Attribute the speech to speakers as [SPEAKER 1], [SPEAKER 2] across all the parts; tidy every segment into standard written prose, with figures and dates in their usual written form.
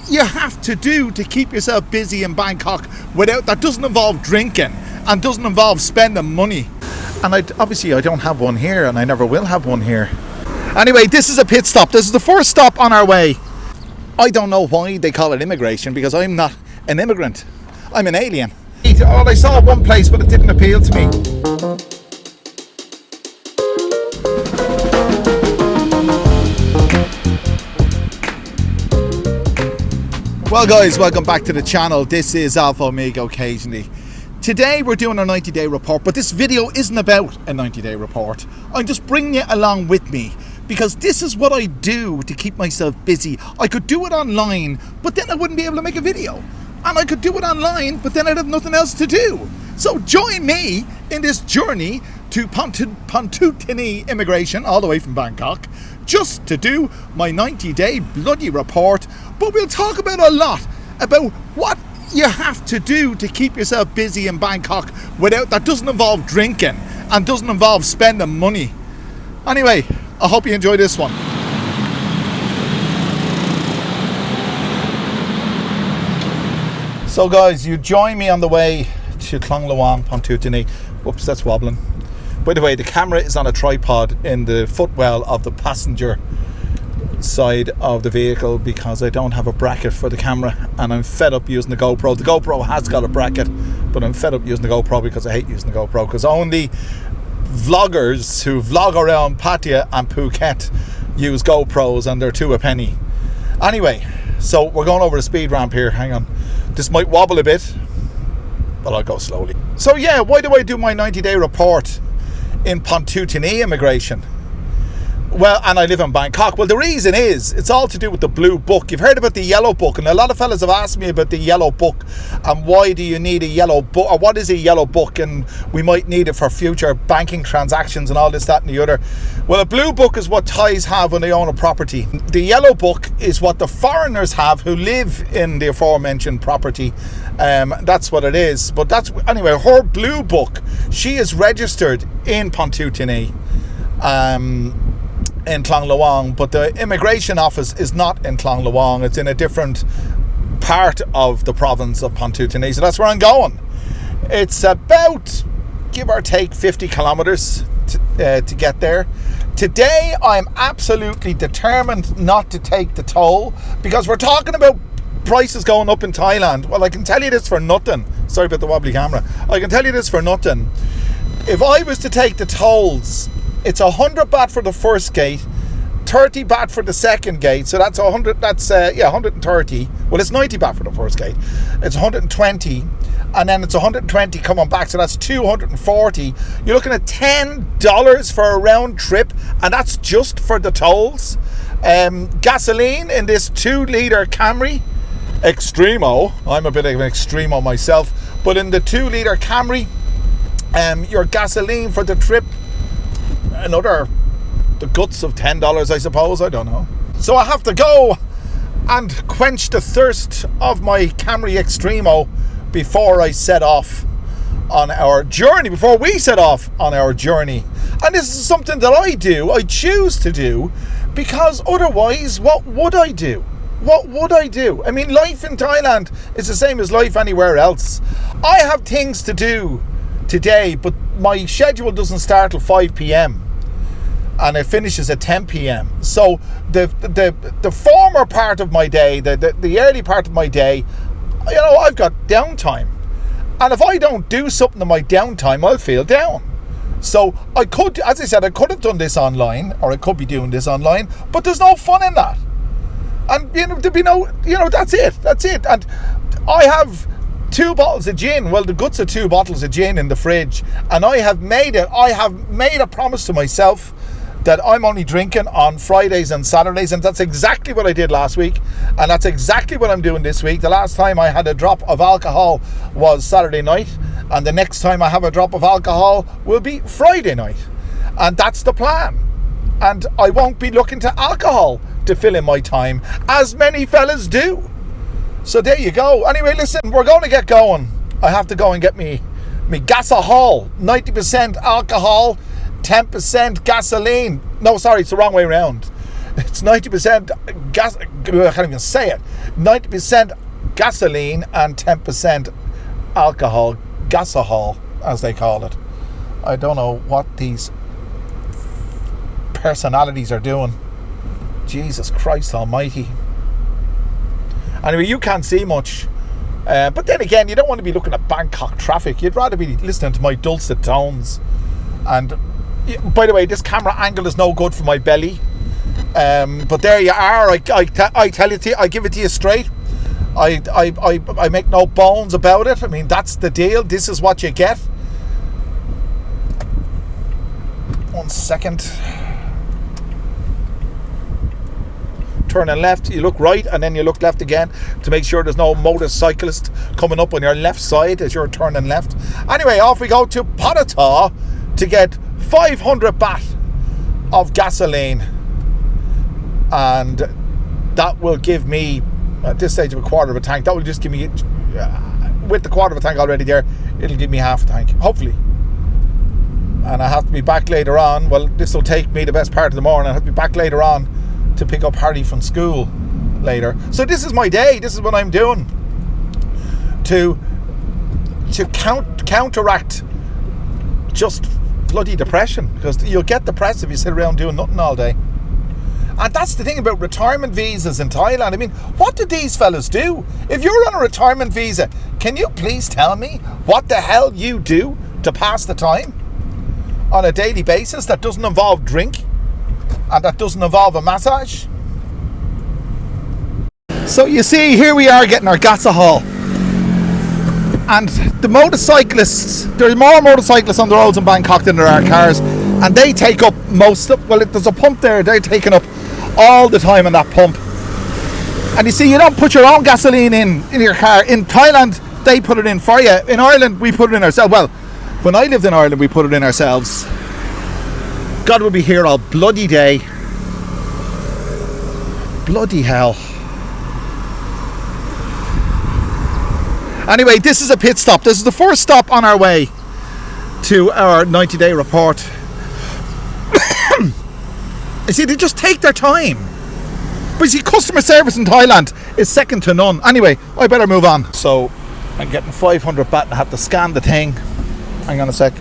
[SPEAKER 1] you have to do to keep yourself busy in Bangkok that doesn't involve drinking and doesn't involve spending money. And obviously I don't have one here, and I never will have one here. Anyway, this is a pit stop. This is the first stop on our way. I don't know why they call it immigration, because I'm not an immigrant. I'm an alien. Oh, I saw one place, but it didn't appeal to me. Well guys, welcome back to the channel. This is Alpha Omega Occasionally. Today we're doing a 90-day report, but this video isn't about a 90-day report. I'm just bringing it along with me because this is what I do to keep myself busy. I could do it online, but then I wouldn't be able to make a video. And I could do it online, but then I'd have nothing else to do. So join me in this journey to Pattutini immigration, all the way from Bangkok, just to do my 90-day bloody report. But we'll talk about a lot about what you have to do to keep yourself busy in Bangkok that doesn't involve drinking and doesn't involve spending money. Anyway, I hope you enjoy this one. So guys, you join me on the way to Klong Luang, Pattutini. Whoops, that's wobbling. By the way, the camera is on a tripod in the footwell of the passenger side of the vehicle because I don't have a bracket for the camera, and I'm fed up using the GoPro. The GoPro has got a bracket, but I'm fed up using the GoPro because I hate using the GoPro, because only vloggers who vlog around Pattaya and Phuket use GoPros, and they're two a penny. Anyway, so we're going over the speed ramp here. Hang on. This might wobble a bit, but I'll go slowly. So yeah, why do I do my 90-day report in Pattutini immigration? Well, and I live in Bangkok. Well, the reason is, it's all to do with the blue book. You've heard about the yellow book, and a lot of fellas have asked me about the yellow book and why do you need a yellow book, or what is a yellow book, and we might need it for future banking transactions and all this, that and the other. Well, a blue book is what Thais have when they own a property. The yellow book is what the foreigners have who live in the aforementioned property. That's what it is. But anyway, her blue book, she is registered in Pattutini, in Klong Luang, but the immigration office is not in Klong Luang. It's in a different part of the province of Pattutini, so that's where I'm going. It's about, give or take, 50 kilometers to get there. Today I'm absolutely determined not to take the toll, because we're talking about prices going up in Thailand. Well, I can tell you this for nothing. Sorry about the wobbly camera. I can tell you this for nothing. If I was to take the tolls, it's 100 baht for the first gate, 30 baht for the second gate. So that's 100. That's 130. Well, it's 90 baht for the first gate. It's 120, and then it's 120 coming back. So that's 240. You're looking at $10 for a round trip, and that's just for the tolls. Gasoline in this 2-litre Camry Extremo. I'm a bit of an Extremo myself, but in the 2-litre Camry, your gasoline for the trip, the guts of $10, I suppose. I don't know. So I have to go and quench the thirst of my Camry Extremo before I set off on our journey, before we set off on our journey. And this is something that I choose to do, because otherwise, what would I do? What would I do? I mean, life in Thailand is the same as life anywhere else. I have things to do today, but my schedule doesn't start till 5 p.m. and it finishes at 10 p.m. So the former part of my day, the early part of my day, I've got downtime. And if I don't do something in my downtime, I'll feel down. So I could, as I said, I could have done this online, or I could be doing this online, but there's no fun in that. And there'd be no, that's it. And I have 2 bottles of gin. Well, the guts of 2 bottles of gin in the fridge, and I have made a promise to myself that I'm only drinking on Fridays and Saturdays, and that's exactly what I did last week, and that's exactly what I'm doing this week. The last time I had a drop of alcohol was Saturday night, and the next time I have a drop of alcohol will be Friday night, and that's the plan. And I won't be looking to alcohol to fill in my time, as many fellas do. So there you go. Anyway, listen, we're going to get going. I have to go and get me gasohol, 90% alcohol, 10% gasoline. No, sorry, it's the wrong way around. It's 90% gas. I can't even say it. 90% gasoline and 10% alcohol, gasohol, as they call it. I don't know what these personalities are doing. Jesus Christ Almighty. Anyway, you can't see much. But then again, you don't want to be looking at Bangkok traffic. You'd rather be listening to my dulcet tones. And by the way, this camera angle is no good for my belly. But there you are. I tell it to you. I give it to you straight. I make no bones about it. I mean, that's the deal. This is what you get. 1 second. Turning left, you look right, and then you look left again to make sure there's no motorcyclist coming up on your left side as you're turning left. Anyway, off we go to Potataw to get 500 baht of gasoline, and that will give me, at this stage, of a quarter of a tank. That will just give me, with the quarter of a tank already there, it'll give me half a tank, hopefully. And I have to be back later on. Well, this will take me the best part of the morning. I have to be back later on to pick up Harry from school later. So this is my day. This is what I'm doing to counteract just bloody depression, because you'll get depressed if you sit around doing nothing all day. And that's the thing about retirement visas in Thailand. I mean, what do these fellas do? If you're on a retirement visa, can you please tell me what the hell you do to pass the time on a daily basis that doesn't involve drink and that doesn't involve a massage? So you see, here we are getting our gasohol, and the motorcyclists, there's more motorcyclists on the roads in Bangkok than there are cars, and they take up most of, well, there's a pump there, they're taking up all the time in that pump. And you see, you don't put your own gasoline in your car. In Thailand, they put it in for you. In Ireland, we put it in ourselves. Well, when I lived in Ireland, we put it in ourselves. God will be here all bloody day. Bloody hell. Anyway, this is a pit stop. This is the first stop on our way to our 90-day report. You see, they just take their time. But you see, customer service in Thailand is second to none. Anyway, I better move on. So, I'm getting 500 baht and I have to scan the thing. Hang on a sec.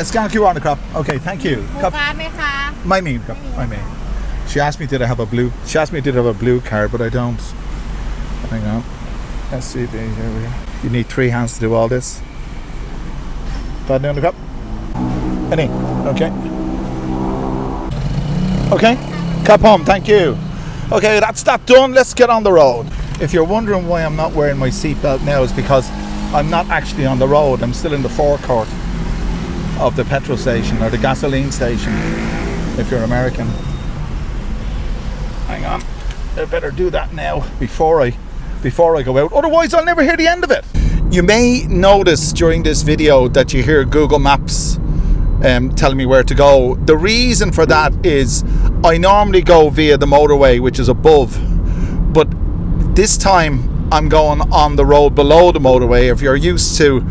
[SPEAKER 1] Scan QR on the crop. Okay, thank you. My name. She asked me did I have a blue. She asked me did I have a blue card, but I don't. Hang on. SCB. Here we go. You need 3 hands to do all this. Bad on the crop. Any? Okay. Okay. Cap home. Thank you. Okay, that's that done. Let's get on the road. If you're wondering why I'm not wearing my seatbelt now, it's because I'm not actually on the road. I'm still in the forecourt of the petrol station or the gasoline station, if you're American. Hang on, I better do that now before I go out. Otherwise, I'll never hear the end of it. You may notice during this video that you hear Google Maps telling me where to go. The reason for that is I normally go via the motorway, which is above, but this time I'm going on the road below the motorway. If you're used to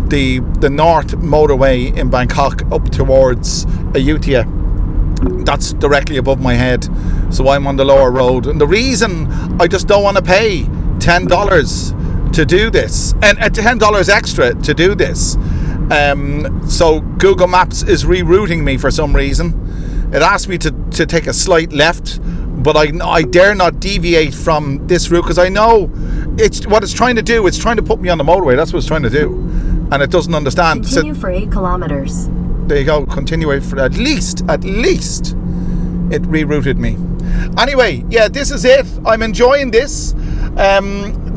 [SPEAKER 1] the north motorway in Bangkok up towards Ayutthaya, that's directly above my head, so I'm on the lower road. And the reason I just don't want to pay $10 to do this, and $10 extra to do this, so Google Maps is rerouting me for some reason. It asked me to take a slight left, but I dare not deviate from this route because I know what it's trying to do. It's trying to put me on the motorway. That's what it's trying to do, and it doesn't understand.
[SPEAKER 2] Continue for 8 kilometers.
[SPEAKER 1] There you go. Continue for at least it rerouted me. Anyway, yeah, this is it. I'm enjoying this.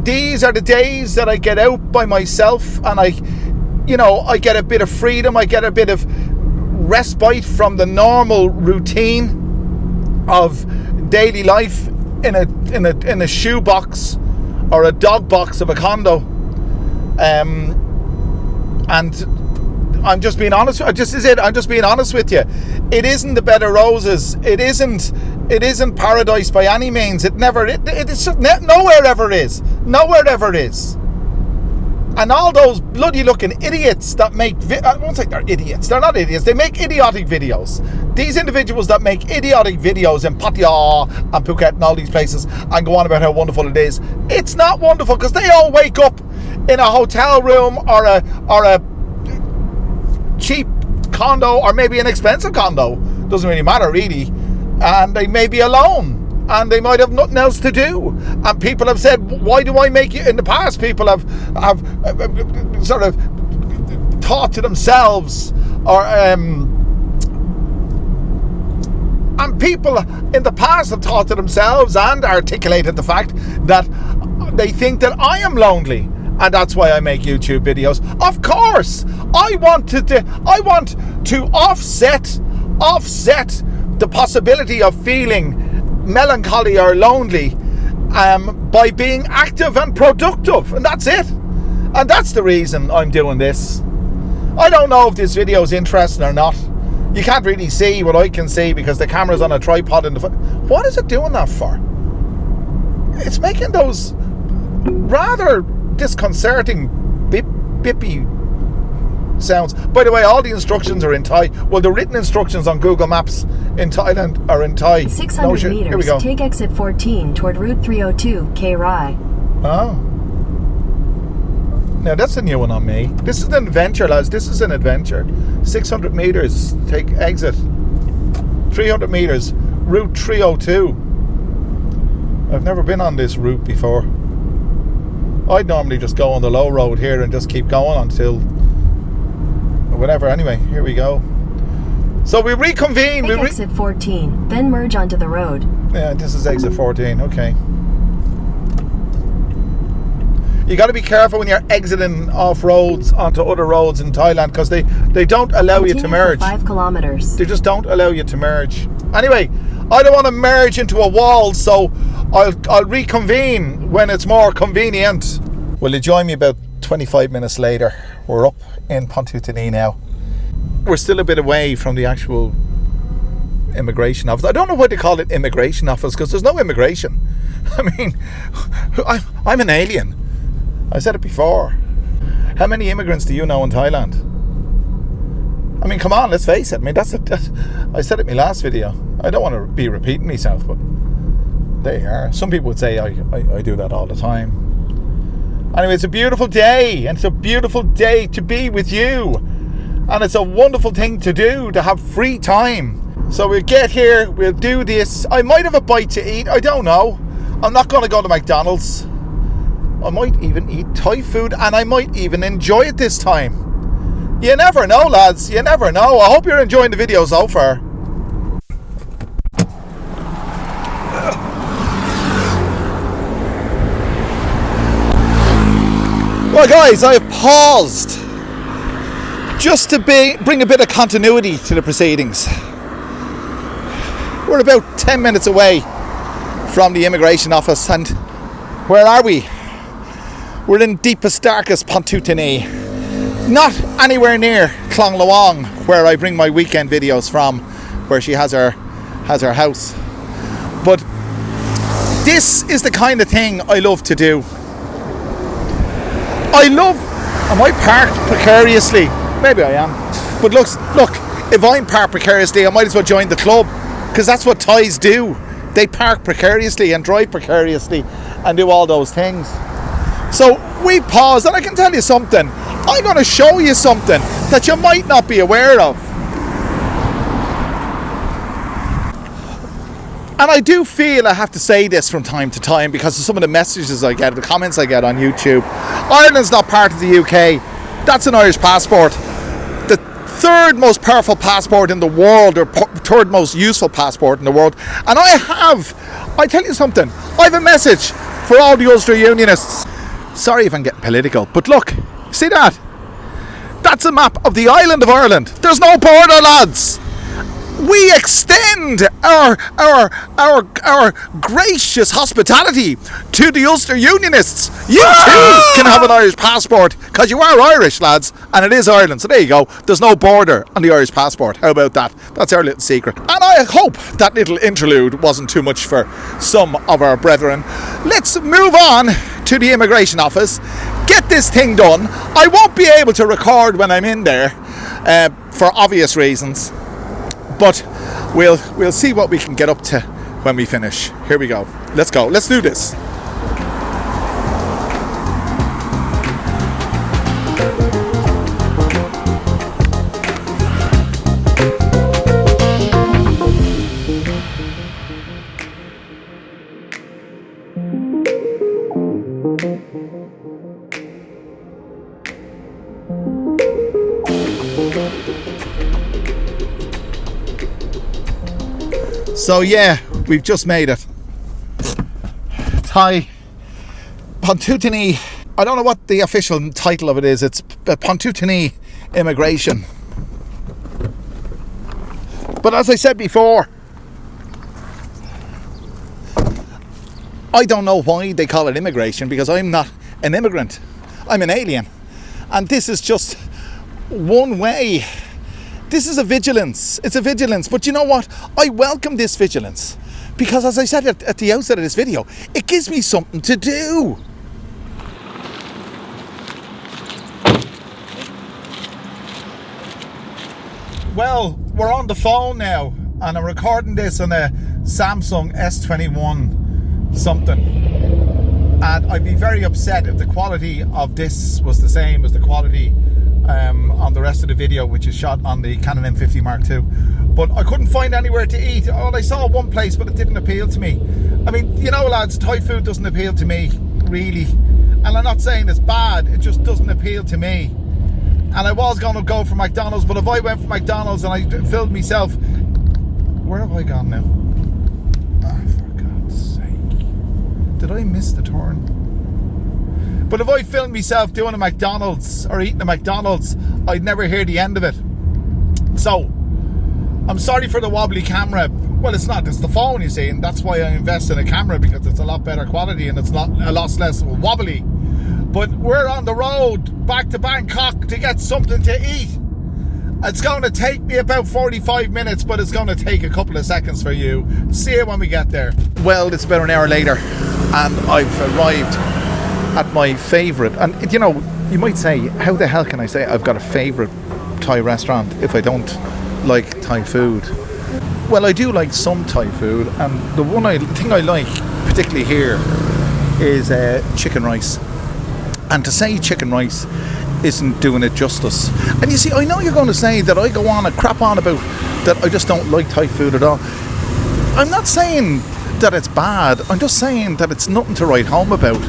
[SPEAKER 1] These are the days that I get out by myself, and I get a bit of freedom. I get a bit of respite from the normal routine of daily life in a shoebox or a dog box of a condo. And I'm just being honest. I'm just being honest with you. It isn't the bed of roses. It isn't paradise by any means. It's just nowhere ever is. Nowhere ever is. And all those bloody looking idiots that make... I won't say they're idiots. They're not idiots. They make idiotic videos. These individuals that make idiotic videos in Pattaya and Phuket and all these places and go on about how wonderful it is. It's not wonderful because they all wake up in a hotel room or a cheap condo or maybe an expensive condo. Doesn't really matter really. And they may be alone. And they might have nothing else to do. And people have said, why do I make it? In the past, people have sort of thought to themselves, or and people in the past have thought to themselves and articulated the fact that they think that I am lonely. And that's why I make YouTube videos. Of course, I want to offset the possibility of feeling melancholy or lonely by being active and productive, and that's it. And that's the reason I'm doing this. I don't know if this video is interesting or not. You can't really see what I can see because the camera's on a tripod in the What is it doing that for? It's making those rather disconcerting bippy sounds. By the way, all the instructions are in Thai. Well, the written instructions on Google Maps in Thailand are in Thai.
[SPEAKER 2] 600 meters,
[SPEAKER 1] here we go.
[SPEAKER 2] Take exit 14 toward Route 302, K Rai.
[SPEAKER 1] Oh. Now, that's a new one on me. This is an adventure, lads. This is an adventure. 600 meters, take exit. 300 meters, Route 302. I've never been on this route before. I'd normally just go on the low road here and just keep going until whatever. Anyway, here we go. So we reconvene.
[SPEAKER 2] Take exit 14, then merge onto the road.
[SPEAKER 1] Yeah, this is exit 14. Okay. You got to be careful when you're exiting off roads onto other roads in Thailand because they don't allow you to merge.
[SPEAKER 2] 5 kilometers.
[SPEAKER 1] They just don't allow you to merge. Anyway, I don't want to merge into a wall, so I'll reconvene when it's more convenient. Will you join me about 25 minutes later? We're up in Pontutini now. We're still a bit away from the actual immigration office. I don't know why they call it immigration office because there's no immigration. I mean, I'm an alien. I said it before. How many immigrants do you know in Thailand? I mean, come on, let's face it. I mean, I said it in my last video. I don't want to be repeating myself, but there you are. Some people would say I do that all the time. Anyway, it's a beautiful day, and it's a beautiful day to be with you. And it's a wonderful thing to do, to have free time. So we'll get here, we'll do this. I might have a bite to eat, I don't know. I'm not going to go to McDonald's. I might even eat Thai food, and I might even enjoy it this time. You never know, lads, you never know. I hope you're enjoying the video so far. Well, guys, I've paused just to bring a bit of continuity to the proceedings. We're about 10 minutes away from the immigration office, and where are we? We're in deepest, darkest Pontutini. Not anywhere near Klong Lawang, where I bring my weekend videos from, where she has her house. But this is the kind of thing I love to do. Am I parked precariously? Maybe I am. But look, if I'm parked precariously, I might as well join the club, because that's what Thais do. They park precariously and drive precariously and do all those things. So we paused, and I can tell you something. I'm going to show you something that you might not be aware of. And I do feel I have to say this from time to time because of some of the messages I get, the comments I get on YouTube. Ireland's not part of the UK. That's an Irish passport. The third most powerful passport in the world, or third most useful passport in the world. And I tell you something, I have a message for all the Ulster Unionists. Sorry if I'm getting political, but look, see that? That's a map of the island of Ireland. There's no border, lads. We extend our gracious hospitality to the Ulster Unionists. You too can have an Irish passport, because you are Irish, lads, and it is Ireland. So there you go. There's no border on the Irish passport. How about that? That's our little secret. And I hope that little interlude wasn't too much for some of our brethren. Let's move on to the immigration office, get this thing done. I won't be able to record when I'm in there for obvious reasons, but we'll see what we can get up to when we finish. Here we go. Let's go. Let's do this. So yeah, we've just made it. Thai Pontutini. I don't know what the official title of it is. It's Pontutini Immigration. But as I said before, I don't know why they call it immigration, because I'm not an immigrant. I'm an alien. And this is just one way. This is a vigilance. It's a vigilance. But you know what? I welcome this vigilance. Because as I said at the outset of this video, it gives me something to do. Well, we're on the phone now. And I'm recording this on a Samsung S21 something. And I'd be very upset if the quality of this was the same as the quality on the rest of the video, which is shot on the Canon M50 Mark II. But I couldn't find anywhere to eat. Oh, I saw one place, but it didn't appeal to me. I mean, you know, lads, Thai food doesn't appeal to me, really. And I'm not saying it's bad, it just doesn't appeal to me. And I was going to go for McDonald's, but if I went for McDonald's and I filled myself... Where have I gone now? Ah, for God's sake. Did I miss the turn? But if I filmed myself doing a McDonald's or eating a McDonald's, I'd never hear the end of it. So, I'm sorry for the wobbly camera. Well, it's not, it's the phone, you see, and that's why I invest in a camera, because it's a lot better quality and it's not a lot less wobbly. But we're on the road back to Bangkok to get something to eat. It's going to take me about 45 minutes, but it's going to take a couple of seconds for you. See you when we get there. Well, it's about an hour later and I've arrived at my favourite, and you know, you might say, how the hell can I say I've got a favourite Thai restaurant if I don't like Thai food? Well, I do like some Thai food, and the thing I like particularly here is chicken rice. And to say chicken rice isn't doing it justice. And you see, I know you're going to say that I go on and crap on about that I just don't like Thai food at all. I'm not saying that it's bad, I'm just saying that it's nothing to write home about.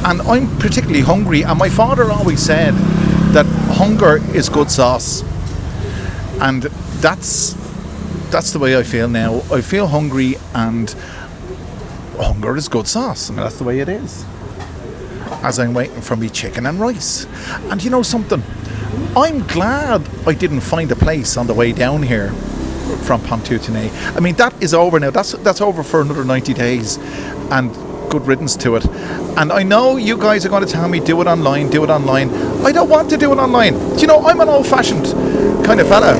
[SPEAKER 1] And I'm particularly hungry, and my father always said that hunger is good sauce. And that's the way I feel now. I feel hungry, and hunger is good sauce, and that's the way it is. As I'm waiting for me chicken and rice. And you know something? I'm glad I didn't find a place on the way down here from Pontutini. I mean, that is over now. That's over for another 90 days. And good riddance to it. And I know you guys are going to tell me do it online. I don't want to do it online. Do you know, I'm an old-fashioned kind of fella.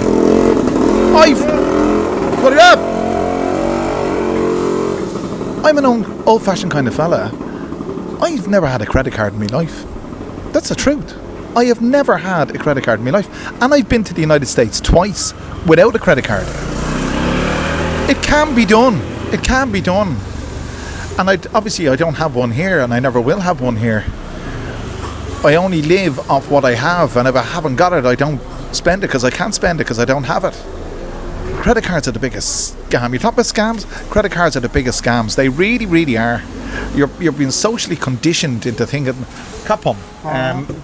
[SPEAKER 1] Put it up. I'm an old-fashioned kind of fella. I've never had a credit card in my life. That's the truth. I have never had a credit card in my life. And I've been to the United States twice without a credit card. It can be done. It can be done. And obviously I don't have one here, and I never will have one here. I only live off what I have, and if I haven't got it, I don't spend it because I can't spend it because I don't have it. Credit cards are the biggest scam. You talk about scams? Credit cards are the biggest scams. They really, really are. You're being socially conditioned into thinking. Kapom.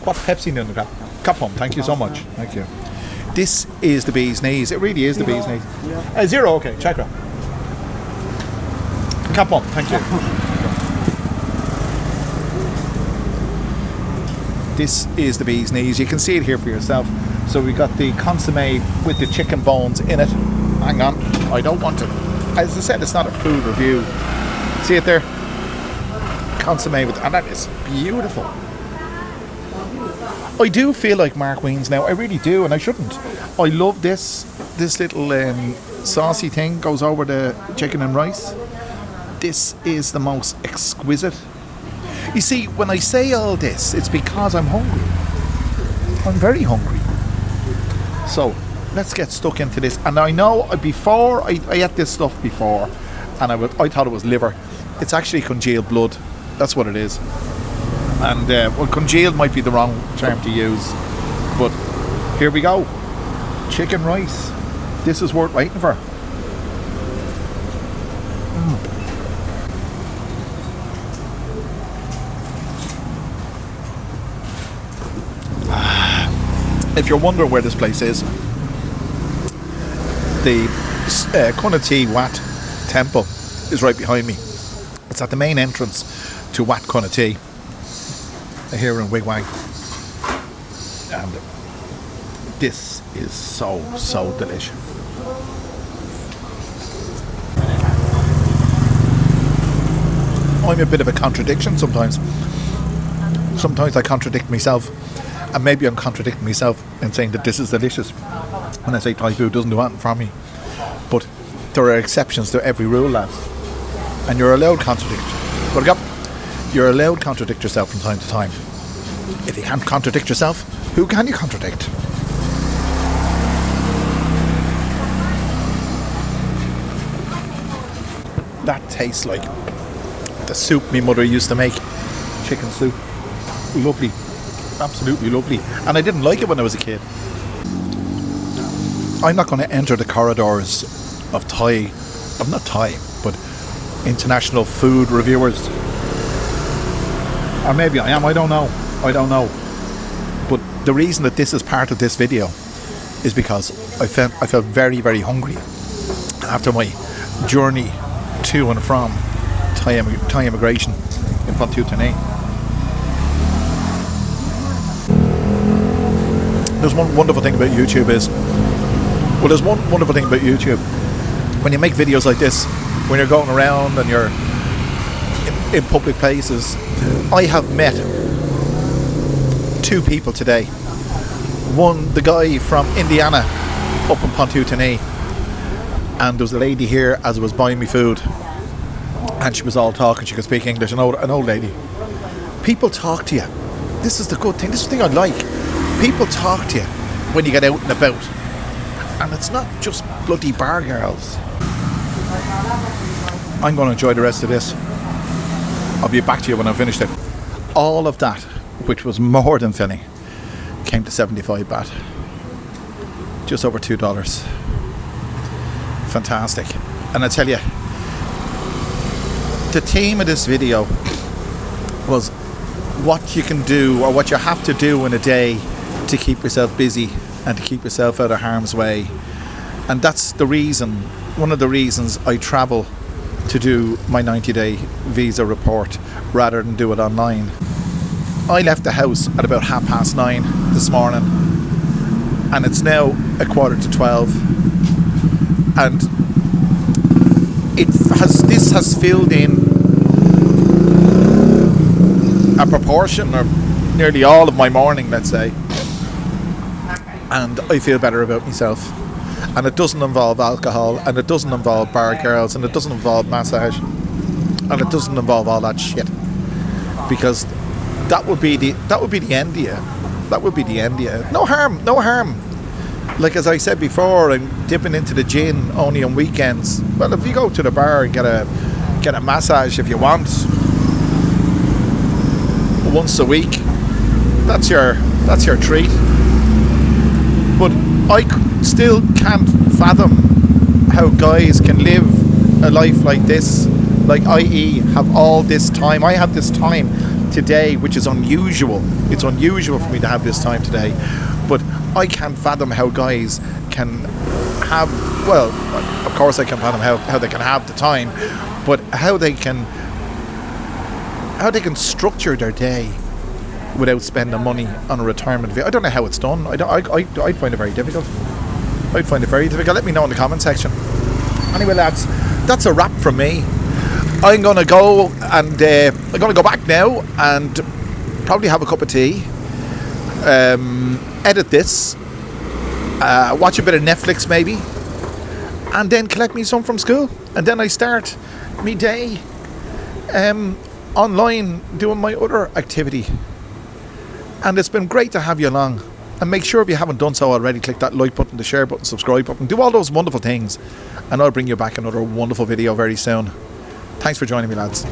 [SPEAKER 1] What's Pepsi in the cup? Kapom. Thank you so much. Thank you. This is the bee's knees. It really is the bee's knees. Zero. Okay. Chakra. Kapom. Thank you. This is the bee's knees. You can see it here for yourself. So we got the consommé with the chicken bones in it. Hang on, I don't want to. As I said, it's not a food review. See it there? Consommé with, and that is beautiful. I do feel like Mark Wiens now. I really do, and I shouldn't. I love this little saucy thing goes over the chicken and rice. This is the most exquisite. You see, when I say all this, it's because I'm hungry. I'm very hungry. So, let's get stuck into this. And I know before, I ate this stuff before, and I thought it was liver. It's actually congealed blood. That's what it is. And, well, congealed might be the wrong term to use. But here we go. Chicken rice. This is worth waiting for. If you're wondering where this place is, the Commute Wat Temple is right behind me. It's at the main entrance to Wat Commute here in Wigwam. And this is so delicious. I'm a bit of a contradiction sometimes. Sometimes I contradict myself. And maybe I'm contradicting myself in saying that this is delicious when I say Thai food doesn't do anything for me. But there are exceptions to every rule, lads. And you're allowed to contradict. But you're allowed to contradict yourself from time to time. If you can't contradict yourself, who can you contradict? That tastes like the soup my mother used to make. Chicken soup. Lovely. Absolutely lovely. And I didn't like it when I was a kid. I'm not going to enter the corridors of Thai, not Thai, but international food reviewers. Or maybe I am, I don't know. But the reason that this is part of this video is because I felt very, very hungry after my journey to and from Thai immigration in Commute. There's one wonderful thing about YouTube when you make videos like this, when you're going around and you're in public places. I have met two people today. One, the guy from Indiana up in Pontoutene, and there was a lady here as I was buying me food, and she was all talking, she could speak English, an old lady. People talk to you. This is the good thing, this is the thing I like. People talk to you when you get out and about. And it's not just bloody bar girls. I'm going to enjoy the rest of this. I'll be back to you when I've finished it. All of that, which was more than filling, came to 75 baht. Just over $2. Fantastic. And I tell you, the theme of this video was what you can do or what you have to do in a day to keep yourself busy and to keep yourself out of harm's way. And that's the reason, one of the reasons I travel to do my 90-day visa report rather than do it online. I left the house at about 9:30 this morning, and it's now 11:45, and this has filled in a proportion or nearly all of my morning, let's say. And I feel better about myself. And it doesn't involve alcohol, and it doesn't involve bar girls, and it doesn't involve massage, and it doesn't involve all that shit. Because that would be the end of you. That would be the end of you. No harm. Like as I said before, I'm dipping into the gin only on weekends. Well, if you go to the bar and get a massage if you want once a week, that's your treat. But I still can't fathom how guys can live a life like this, like i.e. have all this time. I have this time today, which is unusual. It's unusual for me to have this time today. But I can't fathom how guys can have, well, of course I can fathom how they can have the time, but how they can structure their day without spending money on a retirement visa. I don't know how it's done. I'd find it very difficult. Let me know in the comment section. Anyway, lads, that's a wrap from me. I'm gonna go and I'm gonna go back now and probably have a cup of tea, edit this, watch a bit of Netflix maybe, and then collect me some from school, and then I start me day. online doing my other activity. And it's been great to have you along. And make sure if you haven't done so already, click that like button, the share button, subscribe button, do all those wonderful things. And I'll bring you back another wonderful video very soon. Thanks for joining me, lads.